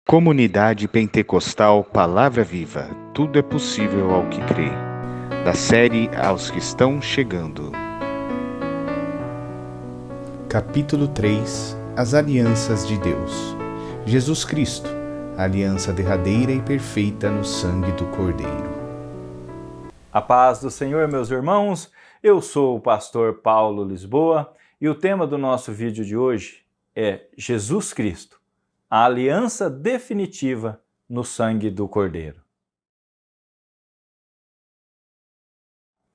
Comunidade Pentecostal Palavra Viva. Tudo é possível ao que crê. Da série Aos que estão chegando. Capítulo 3. As alianças de Deus. Jesus Cristo, a aliança derradeira e perfeita no sangue do Cordeiro. A paz do Senhor, meus irmãos. Eu sou o pastor Paulo Lisboa e o tema do nosso vídeo de hoje é Jesus Cristo, a aliança definitiva no sangue do Cordeiro.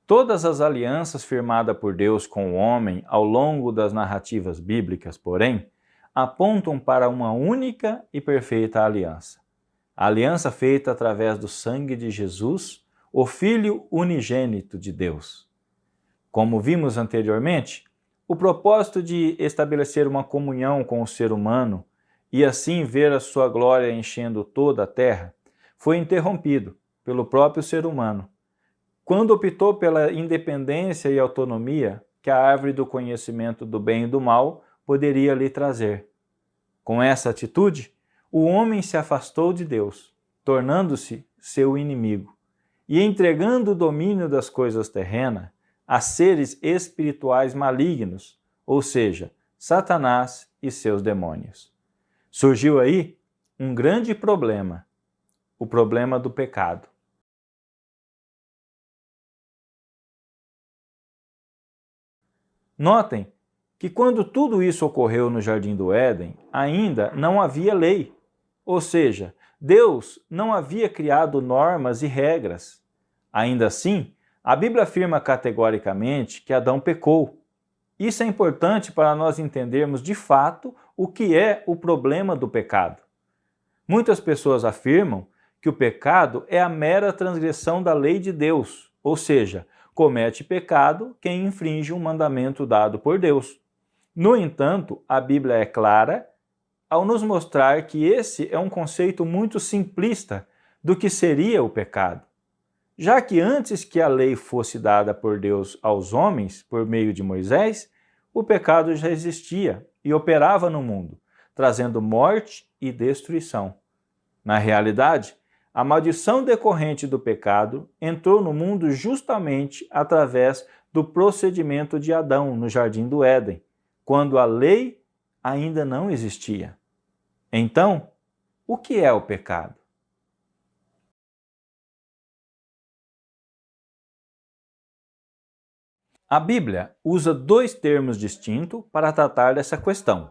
Todas as alianças firmadas por Deus com o homem ao longo das narrativas bíblicas, porém, apontam para uma única e perfeita aliança. A aliança feita através do sangue de Jesus, o Filho unigênito de Deus. Como vimos anteriormente, o propósito de estabelecer uma comunhão com o ser humano e assim ver a sua glória enchendo toda a terra foi interrompido pelo próprio ser humano, quando optou pela independência e autonomia que a árvore do conhecimento do bem e do mal poderia lhe trazer. Com essa atitude, o homem se afastou de Deus, tornando-se seu inimigo e entregando o domínio das coisas terrenas a seres espirituais malignos, ou seja, Satanás e seus demônios. Surgiu aí um grande problema, o problema do pecado. Notem que quando tudo isso ocorreu no Jardim do Éden, ainda não havia lei, ou seja, Deus não havia criado normas e regras. Ainda assim, a Bíblia afirma categoricamente que Adão pecou. Isso é importante para nós entendermos de fato o que é o problema do pecado. Muitas pessoas afirmam que o pecado é a mera transgressão da lei de Deus, ou seja, comete pecado quem infringe um mandamento dado por Deus. No entanto, a Bíblia é clara ao nos mostrar que esse é um conceito muito simplista do que seria o pecado. Já que antes que a lei fosse dada por Deus aos homens por meio de Moisés, o pecado já existia e operava no mundo, trazendo morte e destruição. Na realidade, a maldição decorrente do pecado entrou no mundo justamente através do procedimento de Adão no Jardim do Éden, quando a lei ainda não existia. Então, o que é o pecado? A Bíblia usa dois termos distintos para tratar dessa questão.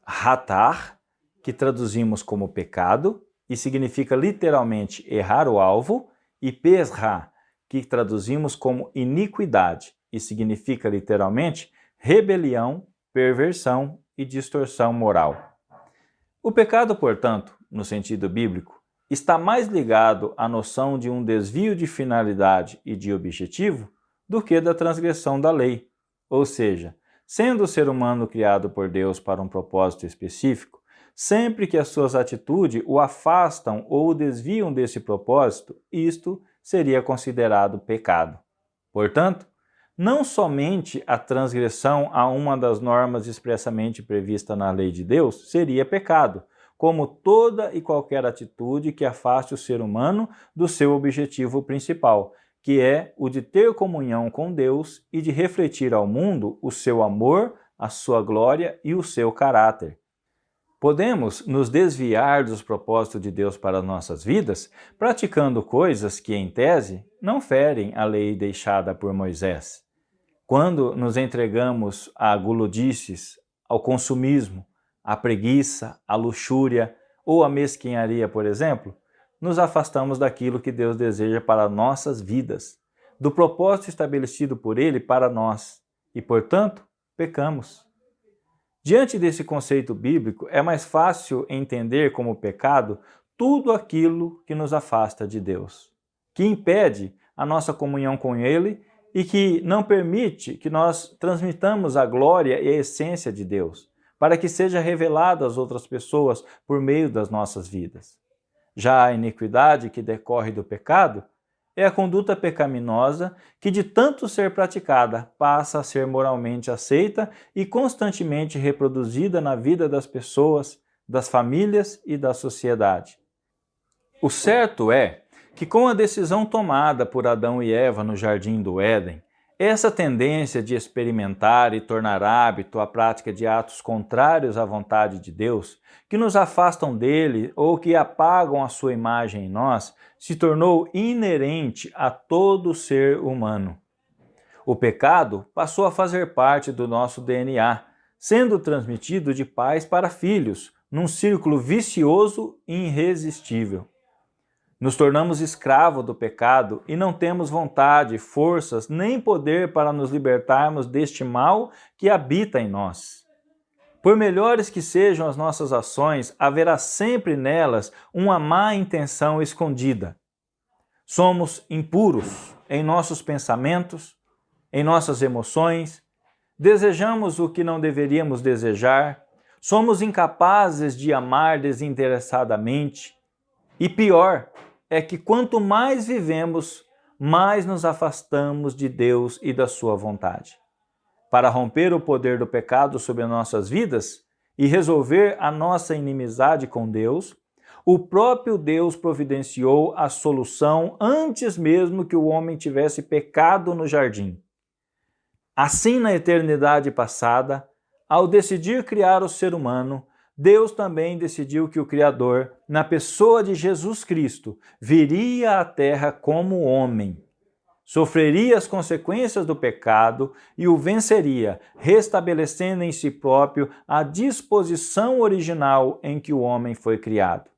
Hatar, que traduzimos como pecado, e significa literalmente errar o alvo, e pesra, que traduzimos como iniquidade, e significa literalmente rebelião, perversão e distorção moral. O pecado, portanto, no sentido bíblico, está mais ligado à noção de um desvio de finalidade e de objetivo do que da transgressão da lei. Ou seja, sendo o ser humano criado por Deus para um propósito específico, sempre que as suas atitudes o afastam ou o desviam desse propósito, isto seria considerado pecado. Portanto, não somente a transgressão a uma das normas expressamente prevista na lei de Deus seria pecado, como toda e qualquer atitude que afaste o ser humano do seu objetivo principal, que é o de ter comunhão com Deus e de refletir ao mundo o seu amor, a sua glória e o seu caráter. Podemos nos desviar dos propósitos de Deus para nossas vidas praticando coisas que, em tese, não ferem a lei deixada por Moisés. Quando nos entregamos a gulodices, ao consumismo, à preguiça, à luxúria ou à mesquinharia, por exemplo, nos afastamos daquilo que Deus deseja para nossas vidas, do propósito estabelecido por Ele para nós, e, portanto, pecamos. Diante desse conceito bíblico, é mais fácil entender como pecado tudo aquilo que nos afasta de Deus, que impede a nossa comunhão com Ele e que não permite que nós transmitamos a glória e a essência de Deus, para que seja revelado às outras pessoas por meio das nossas vidas. Já a iniquidade que decorre do pecado é a conduta pecaminosa que, de tanto ser praticada, passa a ser moralmente aceita e constantemente reproduzida na vida das pessoas, das famílias e da sociedade. O certo é que, com a decisão tomada por Adão e Eva no Jardim do Éden, essa tendência de experimentar e tornar hábito a prática de atos contrários à vontade de Deus, que nos afastam dele ou que apagam a sua imagem em nós, se tornou inerente a todo ser humano. O pecado passou a fazer parte do nosso DNA, sendo transmitido de pais para filhos, num círculo vicioso e irresistível. Nos tornamos escravos do pecado e não temos vontade, forças, nem poder para nos libertarmos deste mal que habita em nós. Por melhores que sejam as nossas ações, haverá sempre nelas uma má intenção escondida. Somos impuros em nossos pensamentos, em nossas emoções, desejamos o que não deveríamos desejar, somos incapazes de amar desinteressadamente e pior, é que quanto mais vivemos, mais nos afastamos de Deus e da sua vontade. Para romper o poder do pecado sobre nossas vidas e resolver a nossa inimizade com Deus, o próprio Deus providenciou a solução antes mesmo que o homem tivesse pecado no jardim. Assim, na eternidade passada, ao decidir criar o ser humano, Deus também decidiu que o Criador, na pessoa de Jesus Cristo, viria à Terra como homem, sofreria as consequências do pecado e o venceria, restabelecendo em si próprio a disposição original em que o homem foi criado.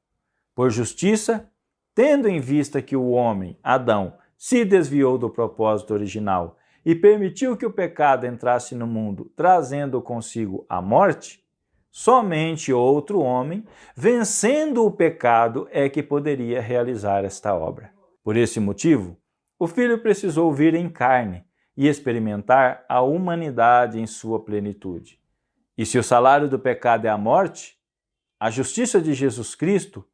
Por justiça, tendo em vista que o homem, Adão, se desviou do propósito original e permitiu que o pecado entrasse no mundo, trazendo consigo a morte, somente outro homem, vencendo o pecado, é que poderia realizar esta obra. Por esse motivo, o Filho precisou vir em carne e experimentar a humanidade em sua plenitude. E se o salário do pecado é a morte, a justiça de Jesus Cristo,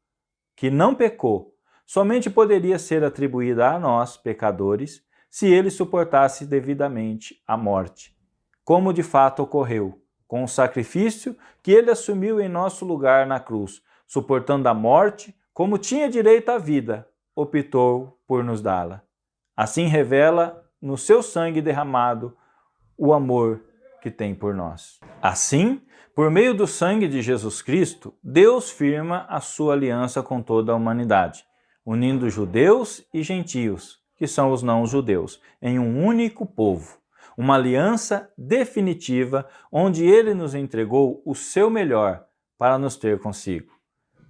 que não pecou, somente poderia ser atribuída a nós, pecadores, se ele suportasse devidamente a morte, como de fato ocorreu, com o sacrifício que ele assumiu em nosso lugar na cruz, suportando a morte, como tinha direito à vida, optou por nos dá-la. Assim revela no seu sangue derramado o amor que tem por nós. Assim, por meio do sangue de Jesus Cristo, Deus firma a sua aliança com toda a humanidade, unindo judeus e gentios, que são os não-judeus, em um único povo. Uma aliança definitiva onde ele nos entregou o seu melhor para nos ter consigo.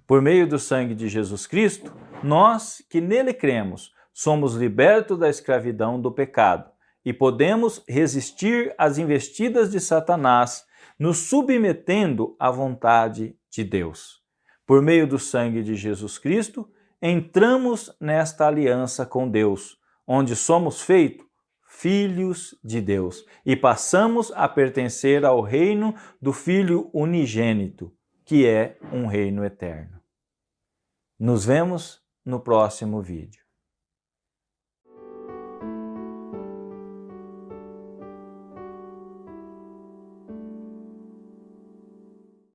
Por meio do sangue de Jesus Cristo, nós que nele cremos, somos libertos da escravidão do pecado e podemos resistir às investidas de Satanás, nos submetendo à vontade de Deus. Por meio do sangue de Jesus Cristo, entramos nesta aliança com Deus, onde somos feitos filhos de Deus e passamos a pertencer ao reino do Filho unigênito, que é um reino eterno. Nos vemos no próximo vídeo.